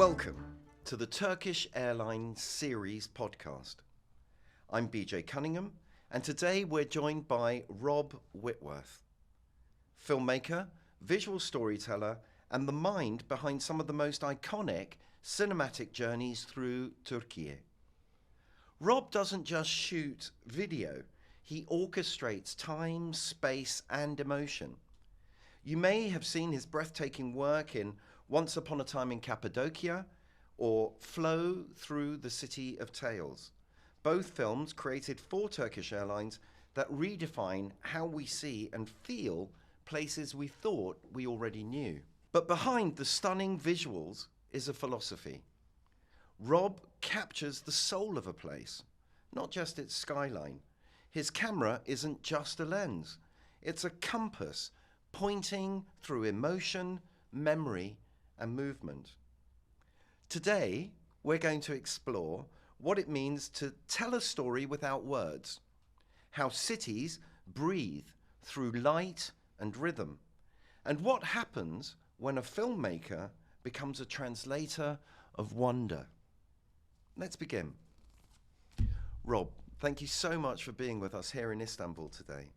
Welcome to the Turkish Airlines series podcast. I'm BJ Cunningham, and today we're joined by Rob Whitworth, filmmaker, visual storyteller, and the mind behind some of the most iconic cinematic journeys through Turkey. Rob doesn't just shoot video, he orchestrates time, space, and emotion. You may have seen his breathtaking work in Once Upon a Time in Cappadocia or Flow Through the City of Tales. Both films created for Turkish Airlines that redefine how we see and feel places we thought we already knew. But behind the stunning visuals is a philosophy. Rob captures the soul of a place, not just its skyline. His camera isn't just a lens, it's a compass pointing through emotion, memory, and movement. Today, we're going to explore what it means to tell a story without words, how cities breathe through light and rhythm, and what happens when a filmmaker becomes a translator of wonder. Let's begin. Rob, thank you so much for being with us here in Istanbul today.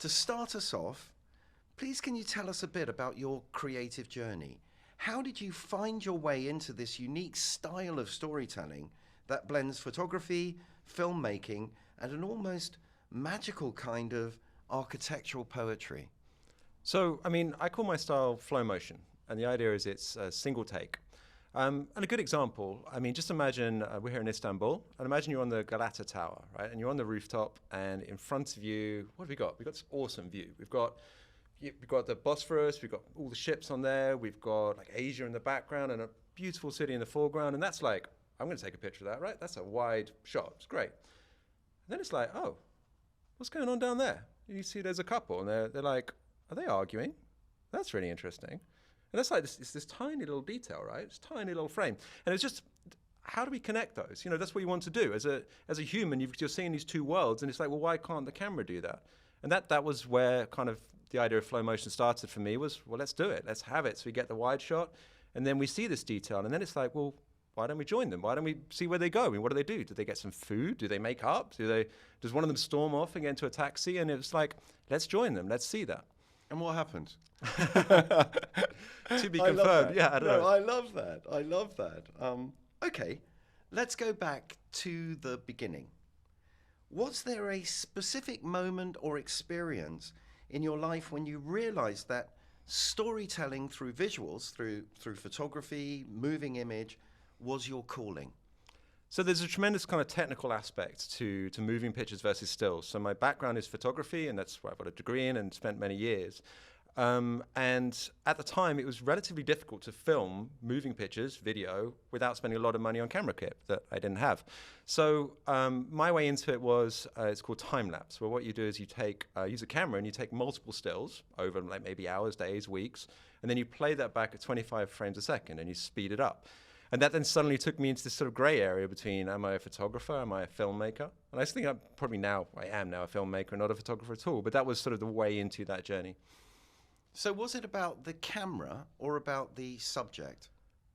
To start us off, please can you tell us a bit about your creative journey? How did you find your way into this unique style of storytelling that blends photography, filmmaking, and an almost magical kind of architectural poetry? So, I call my style flow motion, and the idea is it's a single take. And a good example, just imagine we're here in Istanbul, and imagine you're on the Galata Tower, right? And you're on the rooftop, and in front of you, what have we got? We've got this awesome view. We've got the Bosphorus, we've got all the ships on there, we've got like Asia in the background, and a beautiful city in the foreground, and that's like, I'm going to take a picture of that, right? That's a wide shot. It's great. And then it's like, oh, what's going on down there? You see there's a couple, and they're like, are they arguing? That's really interesting. And that's like this tiny little detail, right? This tiny little frame. And it's just, how do we connect those? That's what you want to do. As a human, you're seeing these two worlds, and it's like, well, why can't the camera do that? And that was where kind of the idea of flow motion started for me was, well, let's do it. Let's have it. So we get the wide shot, and then we see this detail. And then it's like, well, why don't we join them? Why don't we see where they go? What do they do? Do they get some food? Do they make up? Does one of them storm off and get into a taxi? And it's like, let's join them. Let's see that. And what happens? To be confirmed. Yeah, I don't know. I love that. Okay, let's go back to the beginning. Was there a specific moment or experience in your life when you realized that storytelling through visuals, through photography, moving image, was your calling? So there's a tremendous kind of technical aspect to moving pictures versus stills. So my background is photography, and that's where I've got a degree in and spent many years. And at the time, it was relatively difficult to film moving pictures, video, without spending a lot of money on camera kit that I didn't have. So my way into it was, it's called time-lapse, where what you do is you use a camera and you take multiple stills over like maybe hours, days, weeks, and then you play that back at 25 frames a second and you speed it up. And that then suddenly took me into this sort of gray area between, am I a photographer, am I a filmmaker? And I think I am now a filmmaker, not a photographer at all, but that was sort of the way into that journey. So was it about the camera or about the subject?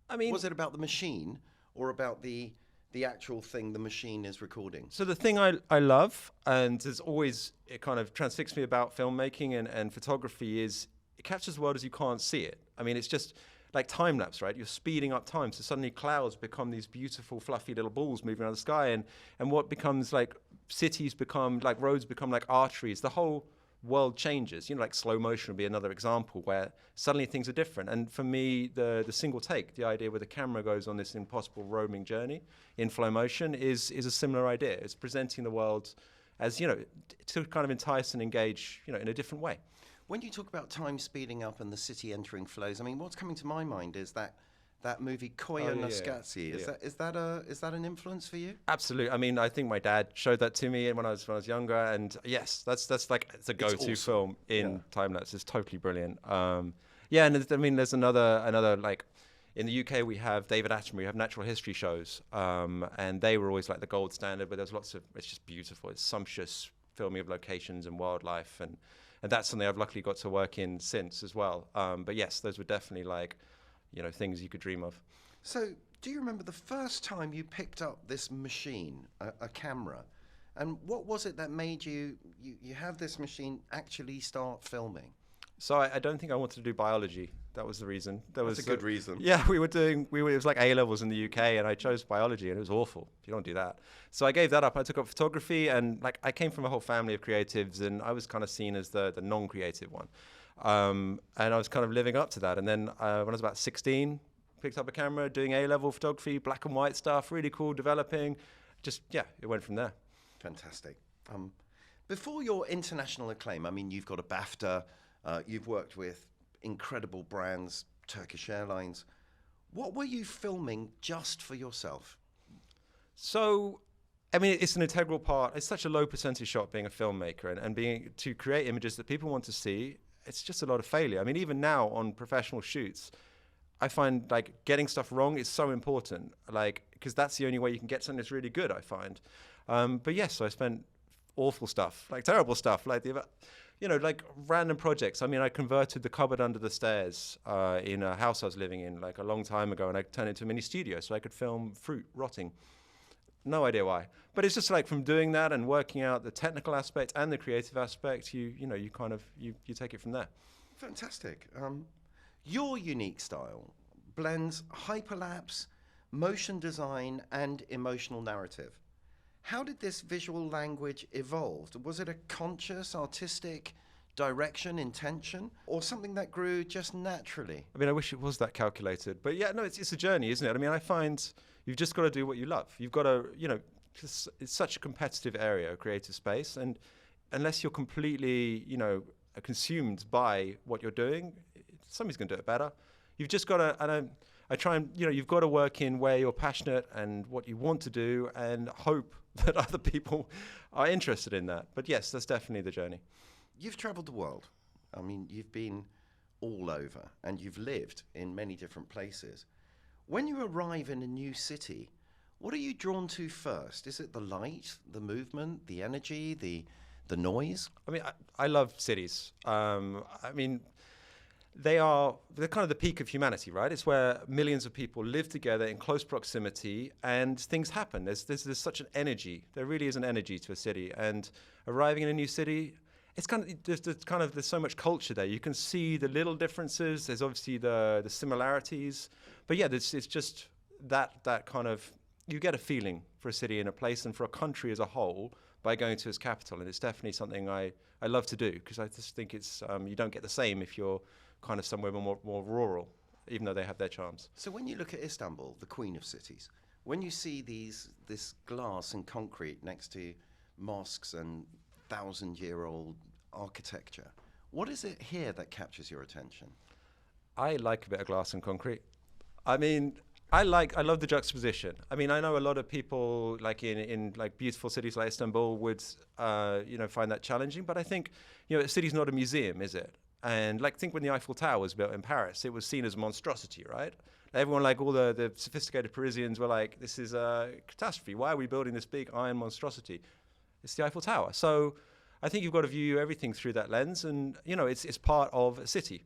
Was it about the machine or about the actual thing the machine is recording? So the thing I love, and there's always, it kind of transfixes me about filmmaking and photography, is it captures the world as you can't see it. It's just like time-lapse, right? You're speeding up time, so suddenly clouds become these beautiful, fluffy little balls moving around the sky, and what becomes like cities become, like roads become like arteries. The whole world changes. Like slow motion would be another example where suddenly things are different. And for me, the single take, the idea where the camera goes on this impossible roaming journey in flow motion is a similar idea. It's presenting the world as, to kind of entice and engage, in a different way. When you talk about time speeding up and the city entering flows, what's coming to my mind is that movie Koya Naskatsi. Is that an influence for you? Absolutely. I think my dad showed that to me when I was younger, and yes, that's like it's a go-to film in time-lapse. It's totally brilliant. And there's another like in the UK we have David Attenborough. We have natural history shows, and they were always like the gold standard. But there's it's just beautiful. It's sumptuous filming of locations and wildlife, and that's something I've luckily got to work in since as well. But yes, those were definitely like, things you could dream of. So, do you remember the first time you picked up this machine, a camera? And what was it that made you have this machine actually start filming? So I don't think I wanted to do biology. That was the reason. That's a good reason. Yeah, it was like A levels in the UK, and I chose biology, and it was awful. You don't do that. So I gave that up. I took up photography, and like I came from a whole family of creatives, and I was kind of seen as the non-creative one, and I was kind of living up to that. And then when I was about 16, picked up a camera, doing A level photography, black and white stuff, really cool, developing. Just yeah, it went from there. Fantastic. Before your international acclaim, I mean, you've got a BAFTA. You've worked with incredible brands, Turkish Airlines. What were you filming just for yourself? So, I mean, it's an integral part. It's such a low percentage shot being a filmmaker and being to create images that people want to see. It's just a lot of failure. I mean, even now on professional shoots, I find like getting stuff wrong is so important, like because that's the only way you can get something that's really good, I find. But yes, so I spent awful stuff, like terrible stuff, like like random projects. I mean, I converted the cupboard under the stairs in a house I was living in like a long time ago, and I turned it into a mini studio so I could film fruit rotting. No idea why, but it's just like from doing that and working out the technical aspect and the creative aspect, you take it from there. Fantastic. Your unique style blends hyperlapse, motion design, and emotional narrative. How did this visual language evolve? Was it a conscious, artistic direction, intention, or something that grew just naturally? I mean, I wish it was that calculated, but yeah, no, it's a journey, isn't it? I mean, I find you've just got to do what you love. You've got to, it's such a competitive area, creative space, and unless you're completely, consumed by what you're doing, somebody's going to do it better. You've just got to, I try and, you've got to work in where you're passionate and what you want to do and hope that other people are interested in that. But yes, that's definitely the journey. You've traveled the world. I mean, you've been all over and you've lived in many different places. When you arrive in a new city, what are you drawn to first? Is it the light, the movement, the energy, the noise? I mean, I love cities. I mean, they're kind of the peak of humanity, right? It's where millions of people live together in close proximity and things happen. There's such an energy. There really is an energy to a city. And arriving in a new city, it's kind of there's so much culture there. You can see the little differences. There's obviously the similarities. But yeah, it's just that kind of, you get a feeling for a city and a place and for a country as a whole by going to its capital. And it's definitely something I love to do because I just think it's, you don't get the same if you're kind of somewhere more rural, even though they have their charms. So when you look at Istanbul, the queen of cities, when you see this glass and concrete next to mosques and 1,000-year-old architecture, what is it here that captures your attention? I like a bit of glass and concrete. I mean, I love the juxtaposition. I mean, I know a lot of people like in like beautiful cities like Istanbul would find that challenging, but I think a city's not a museum, is it? And like, think when the Eiffel Tower was built in Paris, it was seen as a monstrosity, right? Everyone, like all the sophisticated Parisians were like, this is a catastrophe. Why are we building this big iron monstrosity? It's the Eiffel Tower. So I think you've got to view everything through that lens and, it's part of a city.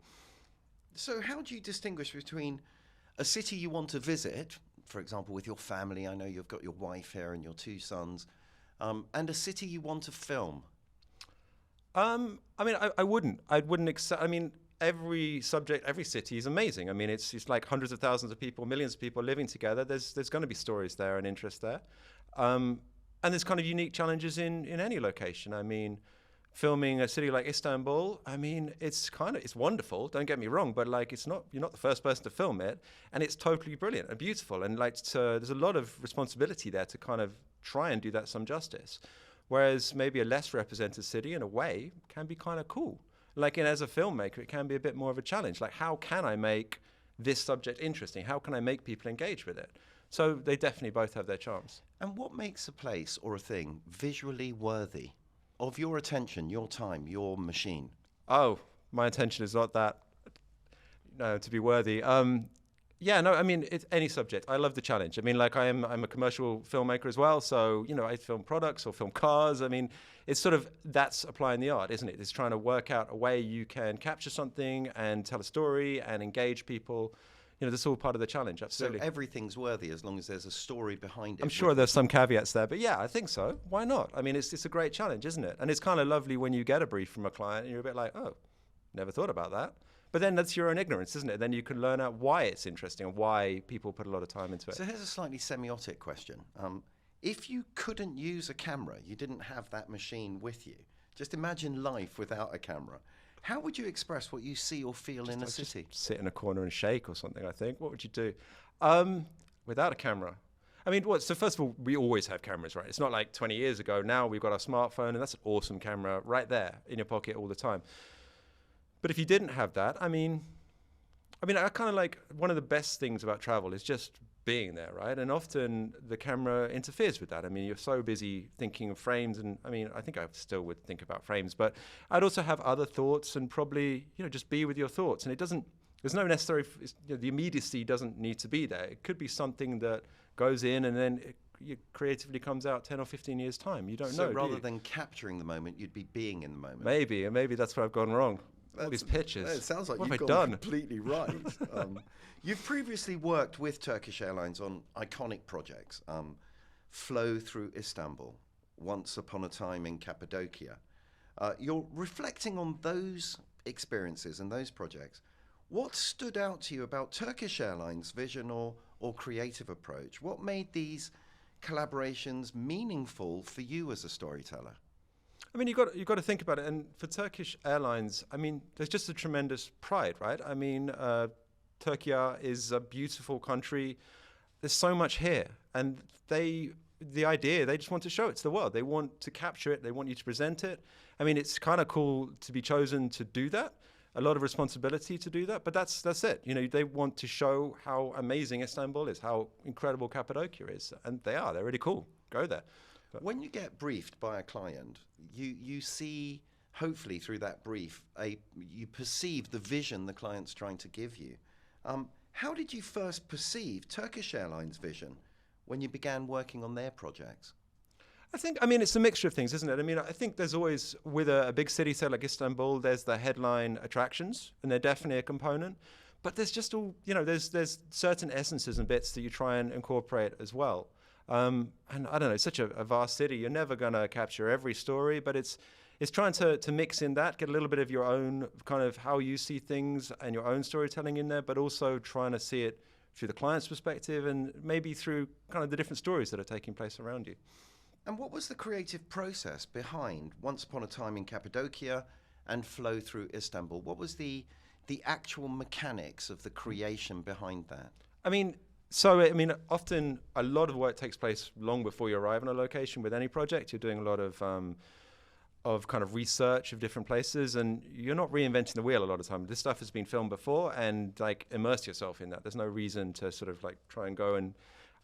So how do you distinguish between a city you want to visit, for example, with your family? I know you've got your wife here and your 2 sons, and a city you want to film. I mean, I wouldn't accept. I mean, every city is amazing. I mean, it's like hundreds of thousands of people, millions of people living together. There's going to be stories there and interest there, and there's kind of unique challenges in any location. I mean, filming a city like Istanbul, I mean, it's wonderful. Don't get me wrong, but like, you're not the first person to film it, and it's totally brilliant and beautiful. And like, there's a lot of responsibility there to kind of try and do that some justice. Whereas maybe a less represented city, in a way, can be kind of cool. Like, as a filmmaker, it can be a bit more of a challenge. Like, how can I make this subject interesting? How can I make people engage with it? So they definitely both have their charms. And what makes a place or a thing visually worthy of your attention, your time, your machine? Oh, my attention is not that, to be worthy. Yeah, no, I mean, it's any subject. I love the challenge. I mean, like, I'm a commercial filmmaker as well, so, I film products or film cars. I mean, it's sort of, that's applying the art, isn't it? It's trying to work out a way you can capture something and tell a story and engage people. that's all part of the challenge. Absolutely. So everything's worthy as long as there's a story behind it. I'm sure there's some caveats there, but yeah, I think so. Why not? I mean, it's a great challenge, isn't it? And it's kind of lovely when you get a brief from a client and you're a bit like, oh, never thought about that. But then that's your own ignorance, isn't it? Then you can learn out why it's interesting and why people put a lot of time into it. So here's a slightly semiotic question. If you couldn't use a camera, you didn't have that machine with you, just imagine life without a camera. How would you express what you see or feel in a city? Just sit in a corner and shake or something, I think. What would you do? Without a camera? I mean, so first of all, we always have cameras, right? It's not like 20 years ago. Now we've got our smartphone, and that's an awesome camera right there in your pocket all the time. But if you didn't have that, I mean, I kind of like, one of the best things about travel is just being there, right? And often the camera interferes with that. I mean, you're so busy thinking of frames, and I mean, I think I still would think about frames, but I'd also have other thoughts and probably, just be with your thoughts. And there's no necessary, the immediacy doesn't need to be there. It could be something that goes in and then it creatively comes out 10 or 15 years time. You don't know. So rather than capturing the moment, you'd be being in the moment. Maybe that's where I've gone wrong. All these pictures. It sounds like what you've have gone I done? Completely right. You've previously worked with Turkish Airlines on iconic projects, Flow Through Istanbul, Once Upon a Time in Cappadocia. You're reflecting on those experiences and those projects. What stood out to you about Turkish Airlines' vision or creative approach? What made these collaborations meaningful for you as a storyteller? I mean, you've got to think about it. And for Turkish Airlines, I mean, there's just a tremendous pride, right? I mean, Turkey is a beautiful country. There's so much here. And they just want to show it to the world. They want to capture it. They want you to present it. I mean, it's kind of cool to be chosen to do that. A lot of responsibility to do that, but that's it. They want to show how amazing Istanbul is, how incredible Cappadocia is. And they're really cool. Go there. When you get briefed by a client, you see, hopefully through that brief, you perceive the vision the client's trying to give you. How did you first perceive Turkish Airlines' vision when you began working on their projects? I mean, it's a mixture of things, isn't it? I mean, I think there's always, with a big city, say like Istanbul, there's the headline attractions, and they're definitely a component. But there's just there's certain essences and bits that you try and incorporate as well. And I don't know, it's such a vast city. You're never going to capture every story, but it's trying to mix in that, get a little bit of your own kind of how you see things and your own storytelling in there, but also trying to see it through the client's perspective and maybe through kind of the different stories that are taking place around you. And what was the creative process behind Once Upon a Time in Cappadocia and Flow Through Istanbul? What was the actual mechanics of the creation behind that? Often a lot of work takes place long before you arrive on a location with any project. You're doing a lot of kind of research of different places, and you're not reinventing the wheel a lot of time. This stuff has been filmed before, and like immerse yourself in that. There's no reason to sort of like try and go and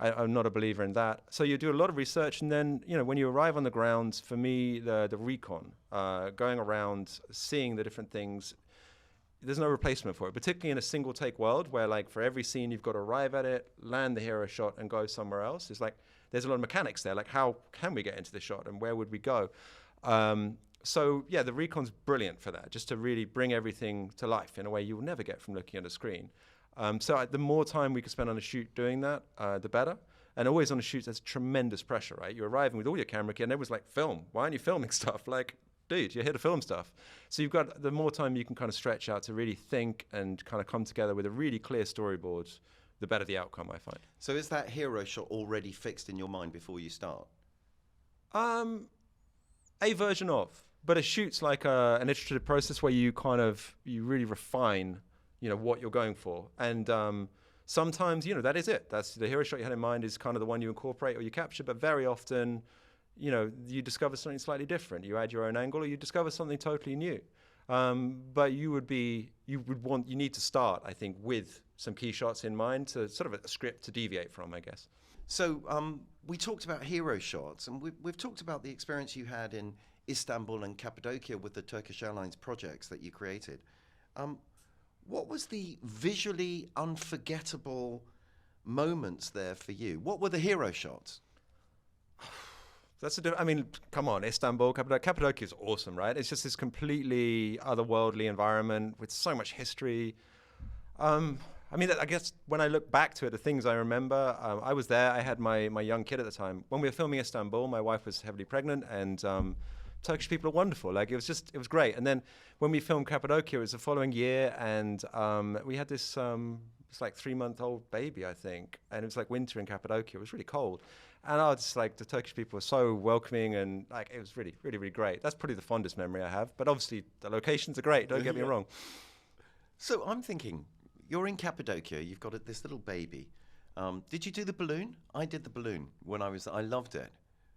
I'm not a believer in that. So you do a lot of research, and then when you arrive on the ground, for me, the recon, going around, seeing the different things, there's no replacement for it, particularly in a single take world where like for every scene you've got to arrive at it, land the hero shot and go somewhere else. It's like there's a lot of mechanics there, like how can we get into the shot and where would we go? So yeah, the recon's brilliant for that, just to really bring everything to life in a way you will never get from looking at a screen. The more time we can spend on a shoot doing that, the better. And always on a shoot, there's tremendous pressure, right? You're arriving with all your camera gear and everyone's like, film, why aren't you filming stuff? Like, dude, you're here to film stuff. So you've got the more time you can kind of stretch out to really think and kind of come together with a really clear storyboard, the better the outcome, I find. So is that hero shot already fixed in your mind before you start? A version of, but a shoot's like an iterative process where you really refine, what you're going for. And sometimes, that is it. That's the hero shot you had in mind is kind of the one you incorporate or you capture, but very often, you discover something slightly different. You add your own angle or you discover something totally new. But you need to start, I think, with some key shots in mind to sort of a script to deviate from, I guess. So we talked about hero shots, and we've talked about the experience you had in Istanbul and Cappadocia with the Turkish Airlines projects that you created. What was the visually unforgettable moments there for you? What were the hero shots? Come on, Istanbul, Cappadocia is awesome, right? It's just this completely otherworldly environment with so much history. I mean, I guess when I look back to it, the things I remember, I was there. I had my young kid at the time. When we were filming Istanbul, my wife was heavily pregnant, and Turkish people are wonderful. Like, it was great. And then when we filmed Cappadocia, it was the following year, and we had this, it's like 3-month-old baby, I think, and it was like winter in Cappadocia. It was really cold. And I was just like, the Turkish people were so welcoming, and like, it was really, really, really great. That's probably the fondest memory I have. But obviously, the locations are great. Don't get me wrong. So I'm thinking, you're in Cappadocia. You've got this little baby. Did you do the balloon? I did the balloon when I loved it.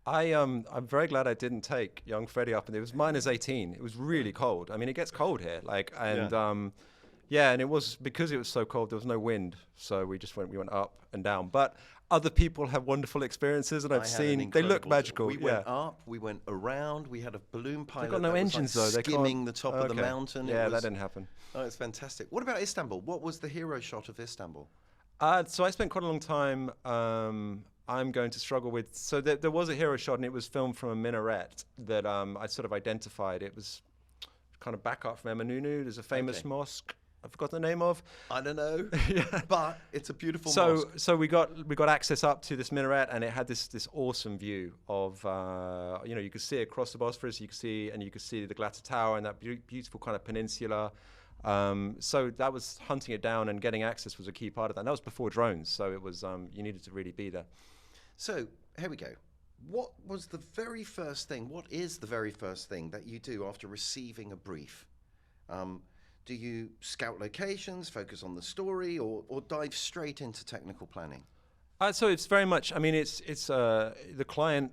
I'm very glad I didn't take young Freddie up, and it was -18. It was really cold. I mean, it gets cold here, like, and and it was because it was so cold. There was no wind, so we went up and down. But other people have wonderful experiences, and I've seen they look magical. We went up, we went around. We had a balloon pilot. They've got no engines though. They skimming the top of the mountain. Yeah, that didn't happen. Oh, it's fantastic. What about Istanbul? What was the hero shot of Istanbul? So I spent quite a long time. I'm going to struggle with. So there was a hero shot, and it was filmed from a minaret that I sort of identified. It was kind of back up from Eminönü. There's a famous mosque. I forgot the name of. I don't know. But it's a beautiful mosque. So we got access up to this minaret, and it had this awesome view of you could see across the Bosphorus. You could see the Glatter Tower and that beautiful kind of peninsula. So that was hunting it down, and getting access was a key part of that. And that was before drones, so it was you needed to really be there. So here we go. What is the very first thing that you do after receiving a brief? Do you scout locations, focus on the story, or dive straight into technical planning? So it's very much. I mean, it's the client.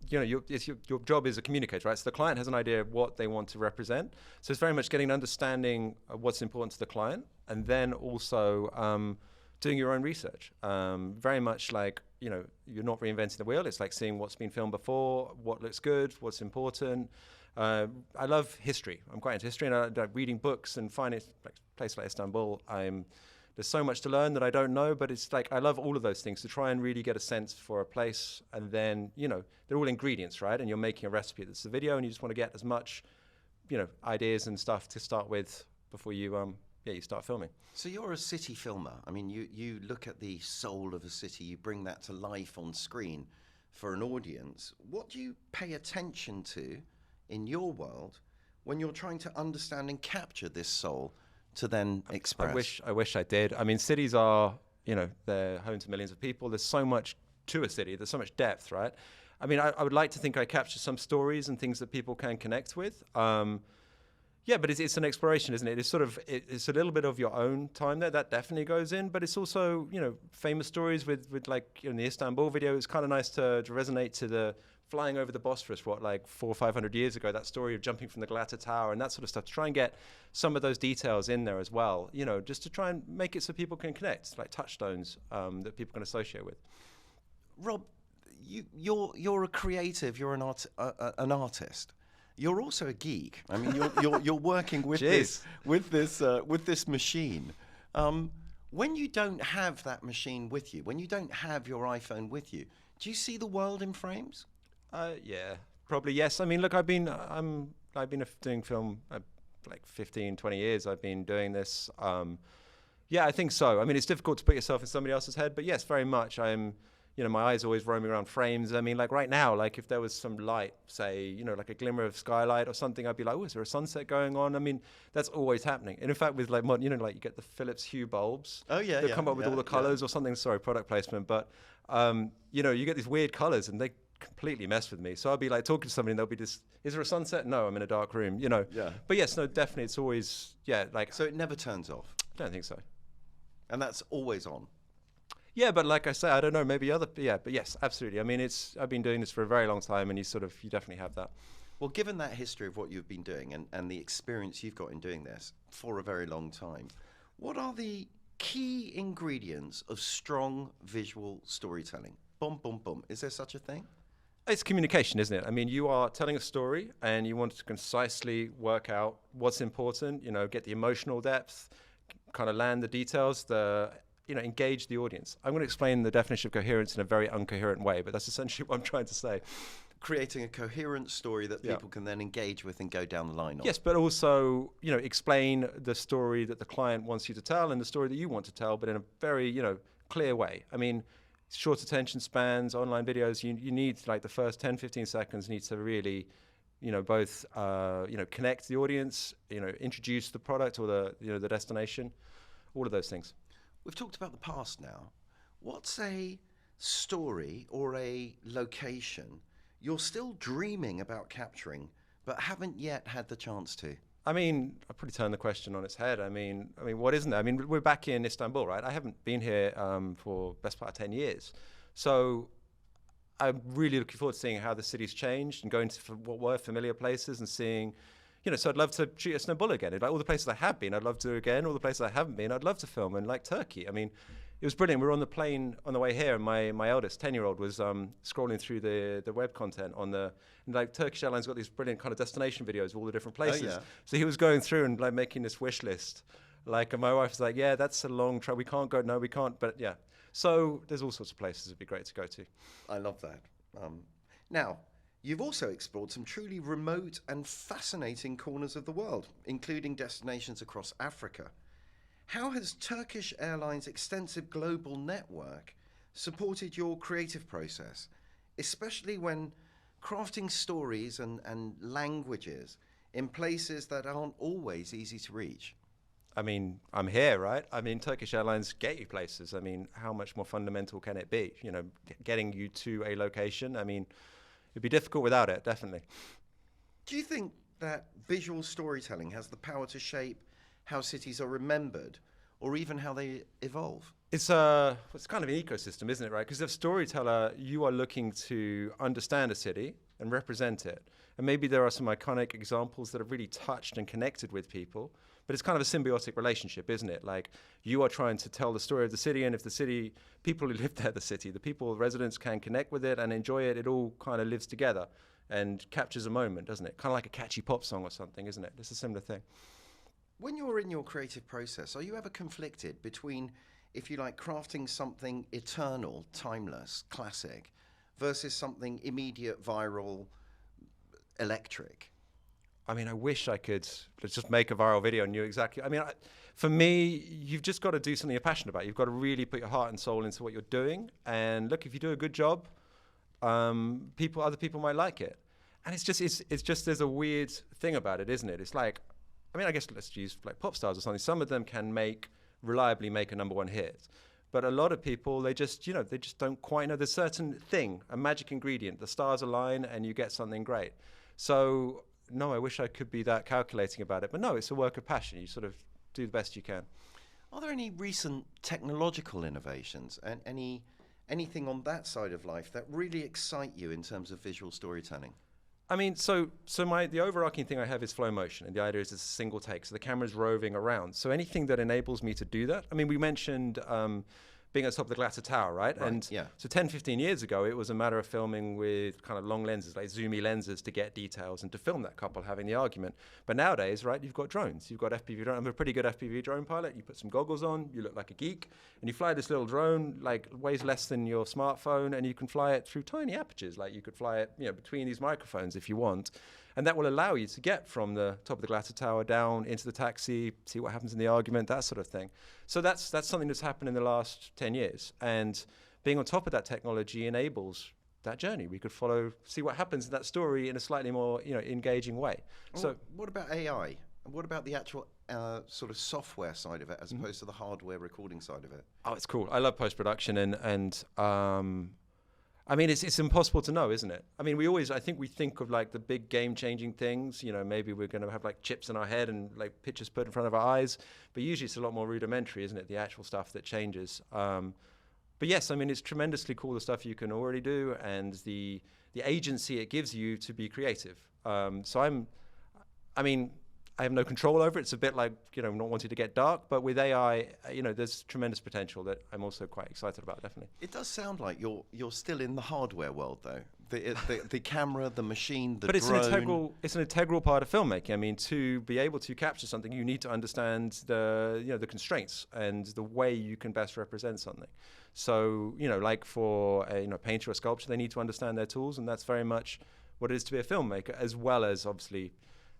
Your job is a communicator, right? So the client has an idea of what they want to represent. So it's very much getting an understanding of what's important to the client, and then also doing your own research. Very much like, you're not reinventing the wheel. It's like seeing what's been filmed before, what looks good, what's important. I love history. I'm quite into history, and I like reading books and finding like a place like Istanbul. There's so much to learn that I don't know, but it's like I love all of those things to try and really get a sense for a place. And then, they're all ingredients, right? And you're making a recipe that's the video, and you just want to get as much, ideas and stuff to start with before you start filming. So you're a city filmer. I mean, you look at the soul of a city, you bring that to life on screen for an audience. What do you pay attention to in your world when you're trying to understand and capture this soul to then express? I wish I did. I mean, cities are, they're home to millions of people. There's so much to a city. There's so much depth, right? I mean, I would like to think I capture some stories and things that people can connect with. But it's an exploration, isn't it? It's sort of, it's a little bit of your own time there. That definitely goes in, but it's also, famous stories with like, in the Istanbul video, it's kind of nice to resonate to the flying over the Bosphorus, like 400 or 500 years ago, that story of jumping from the Glatter Tower and that sort of stuff, to try and get some of those details in there as well, just to try and make it so people can connect, like touchstones that people can associate with. Rob, you're a creative, you're an artist. You're also a geek. I mean, you're working with this machine. When you don't have that machine with you, when you don't have your iPhone with you, do you see the world in frames? Yeah, probably yes. I mean, look, I've been doing film like 15, 20 years. I've been doing this. I think so. I mean, it's difficult to put yourself in somebody else's head, but yes, very much. My eyes always roaming around frames. I mean, like right now, like if there was some light, say, like a glimmer of skylight or something, I'd be like, oh, is there a sunset going on? I mean, that's always happening. And in fact, with like modern, like you get the Philips Hue bulbs. Oh yeah, that come up with all the colors or something. Sorry, product placement, but you get these weird colors, and they completely mess with me. So I'll be like talking to somebody, and they'll be just, is there a sunset? No, I'm in a dark room. Yeah. But yes, no, definitely, it's always like. So it never turns off. I don't think so. And that's always on. Yeah, but like I say, I don't know, maybe but yes, absolutely. I mean, I've been doing this for a very long time, and you definitely have that. Well, given that history of what you've been doing and the experience you've got in doing this for a very long time, what are the key ingredients of strong visual storytelling? Boom, boom, boom. Is there such a thing? It's communication, isn't it? I mean, you are telling a story, and you want to concisely work out what's important, get the emotional depth, kind of land the details, engage the audience. I'm going to explain the definition of coherence in a very uncoherent way, but that's essentially what I'm trying to say. creating a coherent story that Yeah. people can then engage with and go down the line on. Yes, but also, explain the story that the client wants you to tell and the story that you want to tell, but in a very, clear way. I mean, short attention spans, online videos, you need like the first 10, 15 seconds needs to really, both, connect the audience, introduce the product or the destination, all of those things. We've talked about the past now. What's a story or a location you're still dreaming about capturing, but haven't yet had the chance to? I mean, I probably turned the question on its head. I mean, what isn't there? I mean, we're back in Istanbul, right? I haven't been here for best part of 10 years. So I'm really looking forward to seeing how the city's changed and going to what were familiar places and seeing, so I'd love to shoot Istanbul again. Like all the places I have been, I'd love to do again. All the places I haven't been, I'd love to film. And like Turkey, I mean, it was brilliant. We were on the plane on the way here, and my eldest 10-year-old was scrolling through the web content on and Turkish Airlines got these brilliant kind of destination videos of all the different places. Oh, yeah. So he was going through and like making this wish list. And my wife was like, "Yeah, that's a long trip. We can't go. No, we can't." But yeah, so there's all sorts of places it'd be great to go to. I love that. Now, you've also explored some truly remote and fascinating corners of the world, including destinations across Africa. How has Turkish Airlines' extensive global network supported your creative process, especially when crafting stories and languages in places that aren't always easy to reach? I mean, I'm here, right? I mean, Turkish Airlines get you places. I mean, how much more fundamental can it be? Getting you to a location. I mean, it'd be difficult without it, definitely. Do you think that visual storytelling has the power to shape how cities are remembered or even how they evolve? It's kind of an ecosystem, isn't it, right? Because as a storyteller, you are looking to understand a city and represent it. And maybe there are some iconic examples that have really touched and connected with people, but it's kind of a symbiotic relationship, isn't it? Like you are trying to tell the story of the city, and if the city, people who live there, the people, residents can connect with it and enjoy it, it all kind of lives together and captures a moment, doesn't it? Kind of like a catchy pop song or something, isn't it? It's a similar thing. When you're in your creative process, are you ever conflicted between, if you like, crafting something eternal, timeless, classic, versus something immediate, viral, electric? I mean, I wish I could just make a viral video and knew exactly. I mean, for me, you've just got to do something you're passionate about. You've got to really put your heart and soul into what you're doing. And look, if you do a good job, other people might like it. And it's just there's a weird thing about it, isn't it? It's like, I mean, I guess let's use like pop stars or something. Some of them can reliably make a number one hit. But a lot of people, they just don't quite know. There's a certain thing, a magic ingredient. The stars align and you get something great. So, no, I wish I could be that calculating about it. But no, it's a work of passion. You sort of do the best you can. Are there any recent technological innovations and anything on that side of life that really excite you in terms of visual storytelling? I mean, so the overarching thing I have is flow motion, and the idea is it's a single take. So the camera's roving around. So anything that enables me to do that. I mean, we mentioned being at the top of the Glatter Tower, right? And yeah. So 10, 15 years ago, it was a matter of filming with kind of long lenses, like zoomy lenses to get details and to film that couple having the argument. But nowadays, right, you've got drones. You've got FPV drone. I'm a pretty good FPV drone pilot. You put some goggles on, you look like a geek, and you fly this little drone, like weighs less than your smartphone, and you can fly it through tiny apertures. Like you could fly it, between these microphones if you want. And that will allow you to get from the top of the Glatter Tower down into the taxi, see what happens in the argument, that sort of thing. So that's something that's happened in the last 10 years. And being on top of that technology enables that journey. We could see what happens in that story in a slightly more engaging way. Well, so what about AI? What about the actual sort of software side of it as opposed to the hardware recording side of it? Oh, it's cool. I love post-production and I mean, it's impossible to know, isn't it? I mean, I think we think of like the big game-changing things. Maybe we're going to have like chips in our head and like pictures put in front of our eyes. But usually it's a lot more rudimentary, isn't it? The actual stuff that changes. But yes, I mean, it's tremendously cool, the stuff you can already do and the agency it gives you to be creative. I have no control over it. It's a bit like, not wanting to get dark. But with AI, there's tremendous potential that I'm also quite excited about, definitely. It does sound like you're still in the hardware world, though. The camera, the machine, the but drone. It's an integral part of filmmaking. I mean, to be able to capture something, you need to understand the constraints and the way you can best represent something. So, like for a painter or sculptor, they need to understand their tools, and that's very much what it is to be a filmmaker, as well as obviously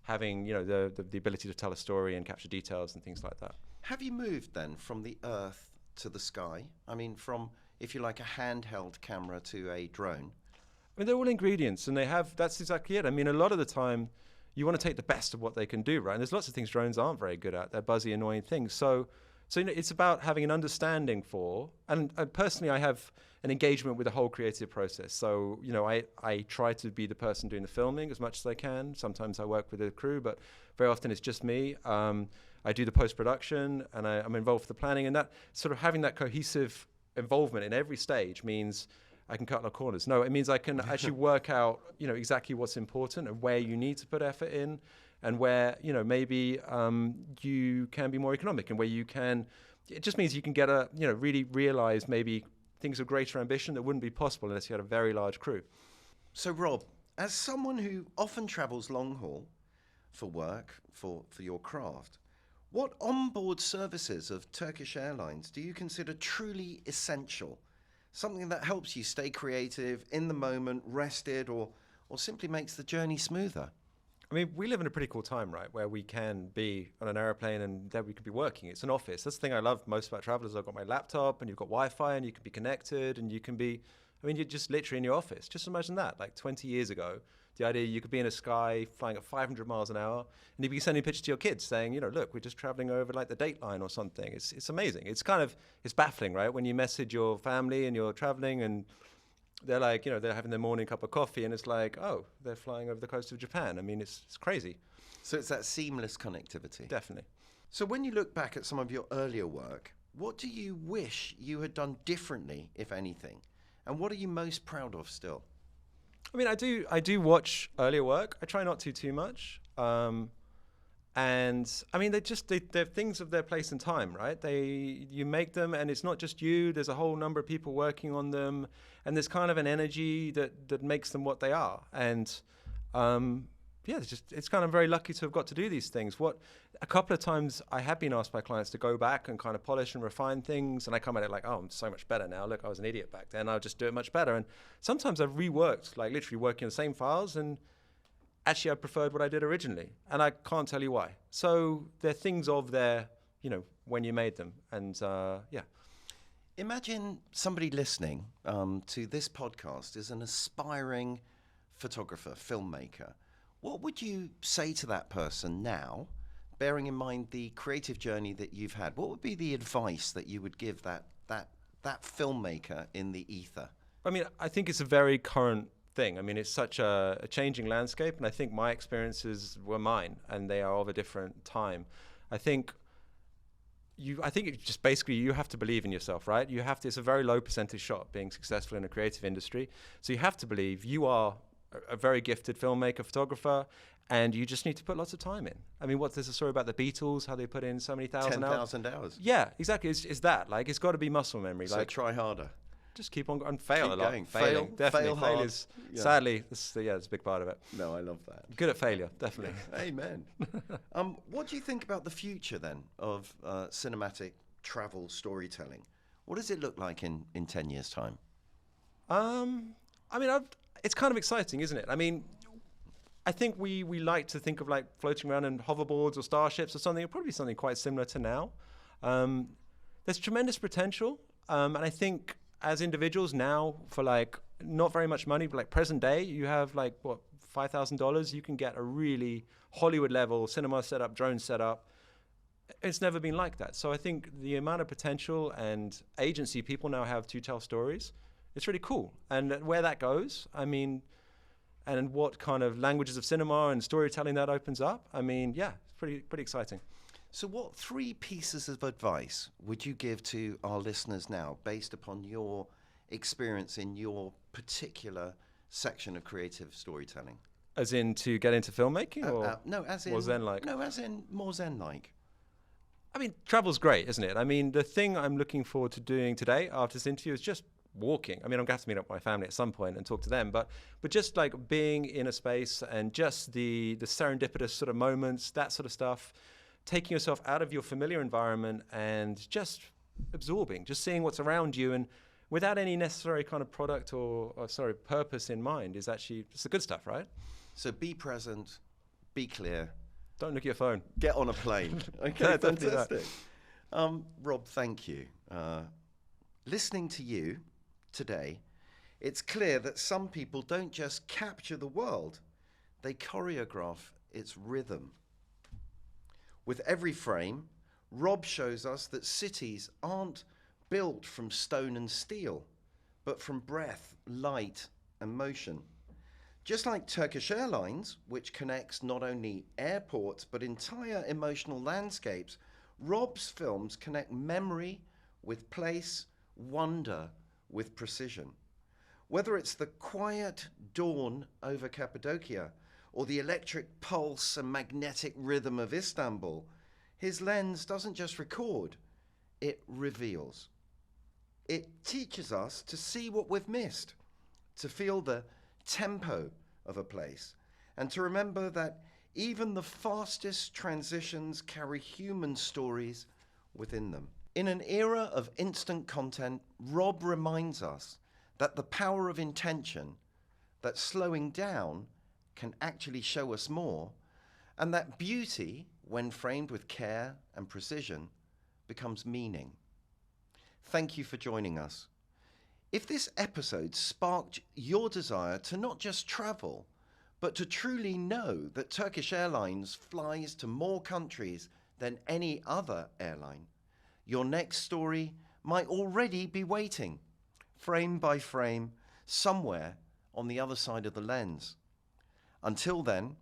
having the ability to tell a story and capture details and things like that. Have you moved then from the earth to the sky? I mean, from, if you like, a handheld camera to a drone? I mean, they're all ingredients, and that's exactly it. I mean, a lot of the time, you want to take the best of what they can do, right? And there's lots of things drones aren't very good at. They're buzzy, annoying things. So it's about having an understanding for, and personally, I have an engagement with the whole creative process. So, I try to be the person doing the filming as much as I can. Sometimes I work with a crew, but very often it's just me. I do the post-production, and I'm involved with the planning, and that sort of having that cohesive involvement in every stage means I can cut no corners. No, it means I can actually work out, exactly what's important and where you need to put effort in, and where, maybe you can be more economic, and where you can. It just means you can get really realize maybe things of greater ambition that wouldn't be possible unless you had a very large crew. So, Rob, as someone who often travels long haul for work, for your craft, what onboard services of Turkish Airlines do you consider truly essential? Something that helps you stay creative, in the moment, rested, or simply makes the journey smoother? I mean, we live in a pretty cool time, right, where we can be on an airplane and there we could be working. It's an office. That's the thing I love most about travel is I've got my laptop and you've got Wi-Fi and you can be connected and you can be, you're just literally in your office. Just imagine that, like 20 years ago, the idea you could be in a sky flying at 500 miles an hour and you'd be sending pictures to your kids saying, look, we're just traveling over like the Dateline or something. It's amazing. It's baffling, right? When you message your family and you're traveling and they're like, they're having their morning cup of coffee and it's like, oh, they're flying over the coast of Japan. I mean, it's crazy. So it's that seamless connectivity. Definitely. So when you look back at some of your earlier work, what do you wish you had done differently, if anything? And what are you most proud of still? I mean, I do watch earlier work. I try not to too much. And I mean, they're things of their place and time, right? You make them and it's not just you, there's a whole number of people working on them. And there's kind of an energy that makes them what they are. And it's kind of very lucky to have got to do these things. A couple of times I have been asked by clients to go back and kind of polish and refine things. And I come at it like, oh, I'm so much better now. Look, I was an idiot back then. I'll just do it much better. And sometimes I've reworked, like literally working on the same files and actually, I preferred what I did originally, and I can't tell you why. So they're things of their, when you made them, and yeah. Imagine somebody listening to this podcast is an aspiring photographer, filmmaker. What would you say to that person now, bearing in mind the creative journey that you've had? What would be the advice that you would give that filmmaker in the ether? I mean, I think it's a very current thing. I mean, it's such a changing landscape, and I think my experiences were mine, and they are of a different time. I think it's just basically you have to believe in yourself, right? It's a very low percentage shot being successful in a creative industry. So you have to believe you are a very gifted filmmaker, photographer, and you just need to put lots of time in. I mean, there's a story about the Beatles, how they put in so many thousand hours. 10,000 hours. Yeah, exactly. It's that. Like, it's got to be muscle memory. So try harder. Just keep on and fail keep a lot. Going. Failing, definitely. Fail hard. Sadly, it's a big part of it. No, I love that. Good at failure, definitely. Amen. What do you think about the future then of cinematic travel storytelling? What does it look like in 10 years' time? I mean, it's kind of exciting, isn't it? I mean, I think we like to think of like floating around in hoverboards or starships or something. It'll probably be something quite similar to now. There's tremendous potential, and I think as individuals now, for like not very much money, but like present day, you have like $5,000, you can get a really Hollywood level cinema setup, drone setup. It's never been like that. So I think the amount of potential and agency people now have to tell stories, it's really cool. And where that goes, I mean, and what kind of languages of cinema and storytelling that opens up, I mean, yeah, it's pretty exciting. So what 3 pieces of advice would you give to our listeners now based upon your experience in your particular section of creative storytelling? As in to get into filmmaking, or no, as in more zen-like? No, as in more zen-like. I mean, travel's great, isn't it? I mean, the thing I'm looking forward to doing today after this interview is just walking. I mean, I'm going to have to meet up with my family at some point and talk to them, but just like being in a space and just the serendipitous sort of moments, that sort of stuff, taking yourself out of your familiar environment and just absorbing, just seeing what's around you, and without any necessary kind of product or purpose in mind, is actually it's the good stuff, right? So be present, be clear. Don't look at your phone. Get on a plane. Okay, Yeah, definitely fantastic. Rob, thank you. Listening to you today, it's clear that some people don't just capture the world, they choreograph its rhythm. With every frame, Rob shows us that cities aren't built from stone and steel, but from breath, light, and motion. Just like Turkish Airlines, which connects not only airports but entire emotional landscapes, Rob's films connect memory with place, wonder with precision. Whether it's the quiet dawn over Cappadocia or the electric pulse and magnetic rhythm of Istanbul, his lens doesn't just record, it reveals. It teaches us to see what we've missed, to feel the tempo of a place, and to remember that even the fastest transitions carry human stories within them. In an era of instant content, Rob reminds us that the power of intention, that slowing down can actually show us more, and that beauty, when framed with care and precision, becomes meaning. Thank you for joining us. If this episode sparked your desire to not just travel, but to truly know that Turkish Airlines flies to more countries than any other airline, your next story might already be waiting, frame by frame, somewhere on the other side of the lens. Until then,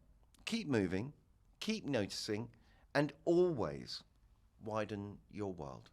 keep moving, keep noticing, and always widen your world.